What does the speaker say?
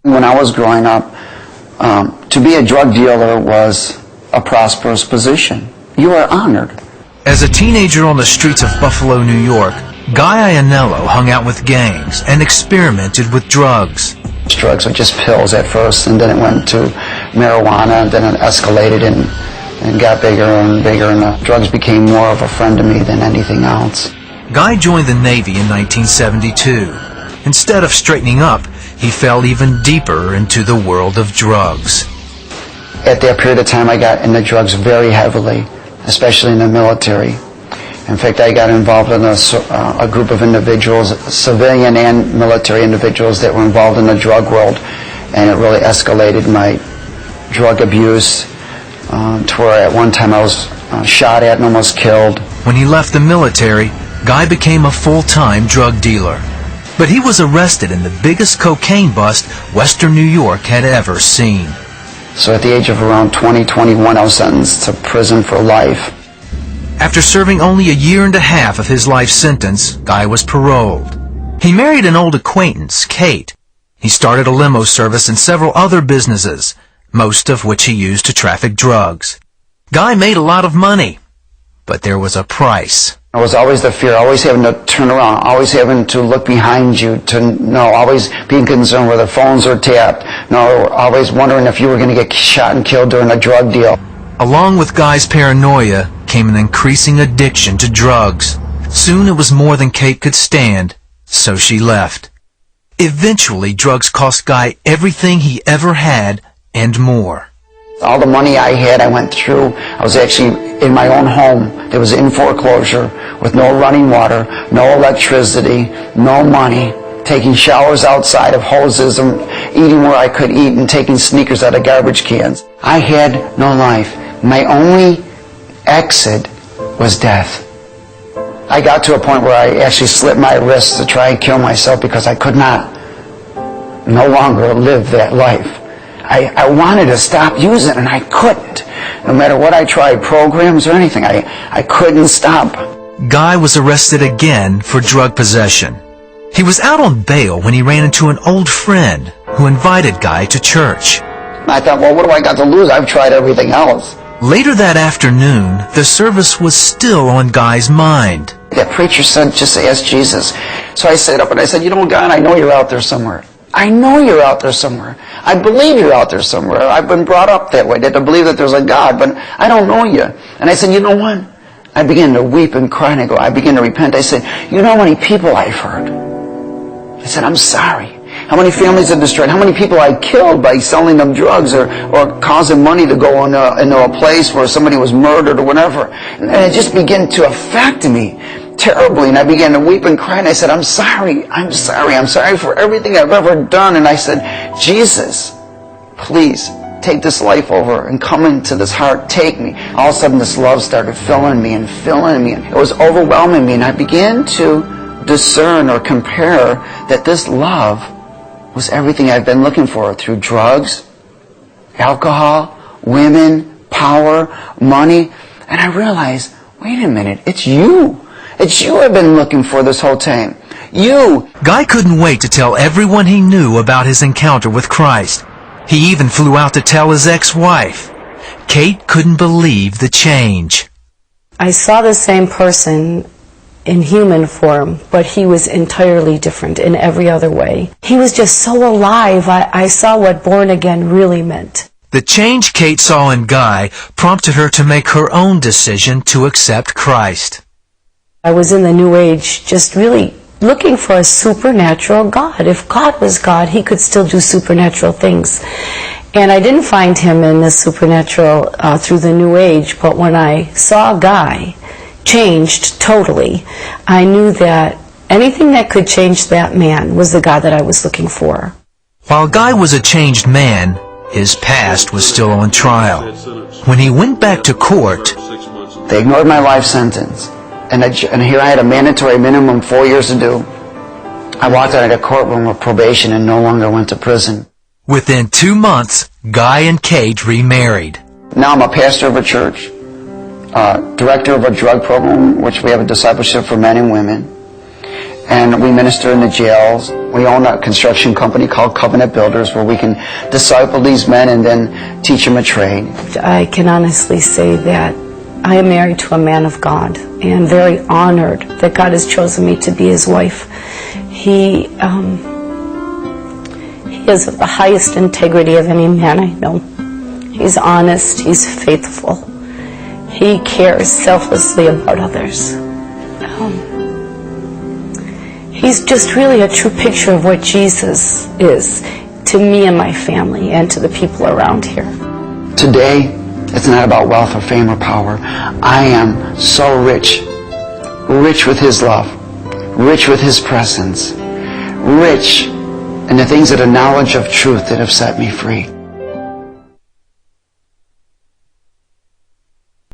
When I was growing up, to be a drug dealer was a prosperous position. You were honored. As a teenager on the streets of Buffalo, New York, Guy Ianniello hung out with gangs and experimented with drugs. Drugs were just pills at first, and then it went to marijuana, and then it escalated and got bigger and bigger, and the drugs became more of a friend to me than anything else. Guy joined the Navy in 1972. Instead of straightening up, he fell even deeper into the world of drugs. At that period of time, I got into drugs very heavily, especially in the military. In fact, I got involved in a group of individuals, civilian and military individuals, that were involved in the drug world, and it really escalated my drug abuse to where at one time I was shot at and almost killed. When he left the military, Guy became a full-time drug dealer. But he was arrested in the biggest cocaine bust Western New York had ever seen. So at the age of around 21, I was sentenced to prison for life. After serving only a year and a half of his life sentence, Guy was paroled. He married an old acquaintance, Kate. He started a limo service and several other businesses, most of which he used to traffic drugs. Guy made a lot of money, but there was a price. It was always the fear, always having to turn around, always having to look behind you, always being concerned where the phones were tapped, always wondering if you were going to get shot and killed during a drug deal. Along with Guy's paranoia came an increasing addiction to drugs. Soon it was more than Kate could stand, so she left. Eventually, drugs cost Guy everything he ever had and more. All the money I had, I went through. I was actually in my own home. It was in foreclosure with no running water, no electricity, no money, taking showers outside of hoses and eating where I could eat and taking sneakers out of garbage cans. I had no life. My only exit was death. I got to a point where I actually slit my wrists to try and kill myself because I could no longer live that life. I wanted to stop using it, and I couldn't. No matter what I tried, programs or anything, I couldn't stop. Guy was arrested again for drug possession. He was out on bail when he ran into an old friend who invited Guy to church. I thought, well, what do I got to lose? I've tried everything else. Later that afternoon, the service was still on Guy's mind. That preacher said, just ask Jesus. So I sat up and I said, you know, God, I know you're out there somewhere. I know you're out there somewhere. I believe you're out there somewhere. I've been brought up that way, to believe that there's a God, but I don't know you. And I said, you know what? I began to weep and cry, and I began to repent. I said, you know how many people I've hurt? I said, I'm sorry. How many families are destroyed? How many people I killed by selling them drugs or causing money to go into a place where somebody was murdered or whatever. And it just began to affect me terribly, and I began to weep and cry, and I said, I'm sorry for everything I've ever done. And I said, Jesus, please take this life over and come into this heart, take me. All of a sudden this love started filling me. It was overwhelming me, and I began to discern or compare that this love was everything I've been looking for through drugs, alcohol, women, power, money. And I realized, wait a minute, it's you. It's you I've been looking for this whole time. You. Guy couldn't wait to tell everyone he knew about his encounter with Christ. He even flew out to tell his ex-wife. Kate couldn't believe the change. I saw the same person in human form, but he was entirely different in every other way. He was just so alive. I saw what born again really meant. The change Kate saw in Guy prompted her to make her own decision to accept Christ. I was in the New Age just really looking for a supernatural God. If God was God, he could still do supernatural things. And I didn't find him in the supernatural through the New Age, but when I saw Guy changed totally, I knew that anything that could change that man was the God that I was looking for. While Guy was a changed man, his past was still on trial. When he went back to court, they ignored my life sentence. And here I had a mandatory minimum 4 years to do. I walked out of the courtroom with probation and no longer went to prison. Within 2 months, Guy and Kate remarried. Now I'm a pastor of a church, director of a drug program, which we have a discipleship for men and women. and we minister in the jails. We own a construction company called Covenant Builders where we can disciple these men and then teach them a trade. I can honestly say that I am married to a man of God and very honored that God has chosen me to be his wife. He has the highest integrity of any man I know. He's honest, he's faithful. He cares selflessly about others. He's just really a true picture of what Jesus is to me and my family and to the people around here. Today, it's not about wealth or fame or power. I am so rich, rich with his love, rich with his presence, rich in the things of the knowledge of truth that have set me free.